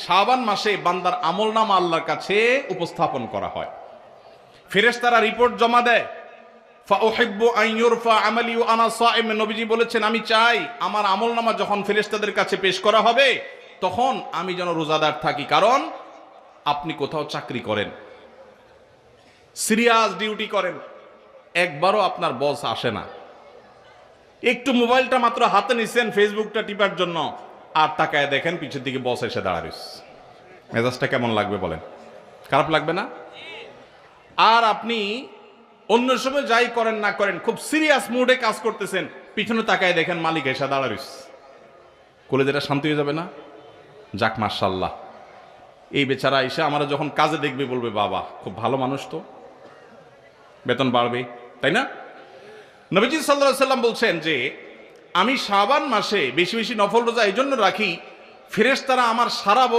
শাবান মাসে বান্দার আমলনামা আল্লাহর কাছে উপস্থাপন করা হয়, ফেরেশতারা রিপোর্ট জমা দেয়। ফাউহিব্বু আন ইউরফা আমালি ওয়া আনা সাইম, নবীজি বলেছেন আমি চাই আমার আমলনামা যখন ফেরেশতাদের কাছে পেশ করা হবে তখন আমি যেন রোজাদার থাকি। কারণ আপনি কোথাও চাকরি করেন, সিরিয়াস ডিউটি করেন, একবারও আপনার বস আসে না, একটু মোবাইলটা মাত্র হাতে নিছেন ফেসবুকটা টিপার জন্য, আর তাকায় দেখেন পিছের দিকে বস এসে দাঁড়ায়, মেজাজটা কেমন লাগবে বলেন? খারাপ লাগবে না? আর আপনি অন্য সময় যাই করেন না করেন খুব সিরিয়াস মুডে কাজ করতেছেন, পিছনে তাকায় দেখেন মালিক এসে দাঁড়ায়, কলেজেটা শান্তি হয়ে যাবে না? যাক মাশাআল্লাহ, এই বেচারা এসে আমরা যখন কাজে দেখবে বলবে বাবা খুব ভালো মানুষ, তো বেতন বাড়বে, তাই না? নবীজি সাল্লাল্লাহু আলাইহি সাল্লাম বলছেন যে আমি শাবান মাসে বেশি বেশি নফল রোজা এই জন্য রাখি, ফেরেশতারা আমার সারা